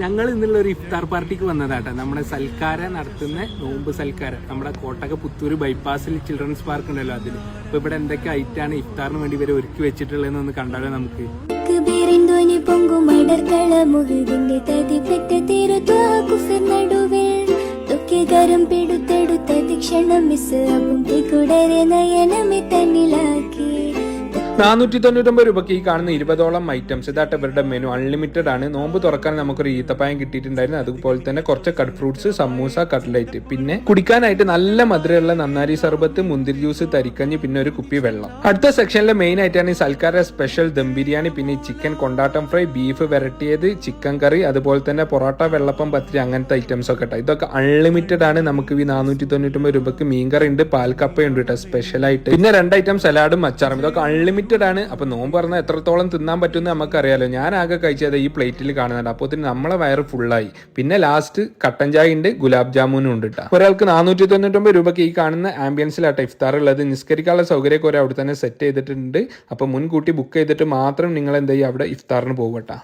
ഞങ്ങൾ ഇന്നുള്ള ഒരു ഇഫ്താർ പാർട്ടിക്ക് വന്നതാട്ടെ. നമ്മുടെ സൽക്കാരം നടത്തുന്ന നോമ്പ് സൽക്കാരം നമ്മുടെ കോട്ടക പുത്തൂര് ബൈപ്പാസിൽ ചിൽഡ്രൻസ് പാർക്ക് ഉണ്ടല്ലോ അതിൽ. അപ്പൊ ഇവിടെ എന്തൊക്കെ ഐറ്റാണ് ഇഫ്താറിന് വേണ്ടി ഇവരെ ഒരുക്കി വെച്ചിട്ടുള്ളതെന്ന് കണ്ടാലോ നമുക്ക്. ₹499 ഈ കാണുന്ന 20ഓളം ഐറ്റംസ് ഇതാട്ട് ഇവരുടെ മെനു. അൺലിമിറ്റഡ് ആണ്. നോമ്പ് തുറക്കാൻ നമുക്കൊരു ഈത്തപ്പായം കിട്ടിയിട്ടുണ്ടായിരുന്നു. അതുപോലെ തന്നെ കുറച്ച് കട്ട് ഫ്രൂട്ട്സ്, സമൂസ, കട്ട്ലൈറ്റ്, പിന്നെ കുടിക്കാനായിട്ട് നല്ല മധുരമുള്ള നന്നാരി സർബത്ത്, മുന്തിരി ജ്യൂസ്, തരിക്കഞ്ഞ്, പിന്നെ ഒരു കുപ്പി വെള്ളം. അടുത്ത സെക്ഷനിലെ മെയിൻ ആയിട്ടാണ് ഈ സൽക്കാര സ്പെഷ്യൽ ദം ബിരിയാണി, പിന്നെ ചിക്കൻ കൊണ്ടാട്ടം ഫ്രൈ, ബീഫ് വരട്ടിയത്, ചിക്കൻ കറി, അതുപോലെ തന്നെ പൊറോട്ട, വെള്ളപ്പം, പത്തിരി, അങ്ങനത്തെ ഐറ്റംസ് ഒക്കെ കേട്ടോ. ഇതൊക്കെ അൺലിമിറ്റഡ് ആണ്. നമുക്ക് ഈ ₹499 മീൻകറി ഉണ്ട്, പാൽക്കപ്പയുണ്ട് കേട്ടോ സ്പെഷ്യൽ ആയിട്ട്, പിന്നെ 2 ഐറ്റം സലാഡും അച്ചാറും. ഇതൊക്കെ അൺലിമിറ്റഡ് ആണ്. അപ്പൊ നോമ്പ് പറഞ്ഞാൽ എത്രത്തോളം തിന്നാൻ പറ്റുമെന്ന് നമുക്കറിയാലോ. ഞാൻ ആകെ കഴിച്ചത് ഈ പ്ലേറ്റിൽ കാണുന്നുണ്ട്. അപ്പോൾ നമ്മളെ വയറ് ഫുള്ളായി. പിന്നെ ലാസ്റ്റ് കട്ടൻ ചായ ഉണ്ട്, ഗുലാബ് ജാമുനും ഉണ്ട് കേട്ടോ. ഒരാൾക്ക് ₹499 ഈ കാണുന്ന ആംബിയൻസിലാട്ടോ ഇഫ്താർ ഉള്ളത്. നിസ്കരിക്കാനുള്ള സൗകര്യമൊക്കെ അവിടെ തന്നെ സെറ്റ് ചെയ്തിട്ടുണ്ട്. അപ്പൊ മുൻകൂട്ടി ബുക്ക് ചെയ്തിട്ട് മാത്രം നിങ്ങൾ എന്താ ചെയ്യുക, അവിടെ ഇഫ്താറിന് പോകട്ടോ.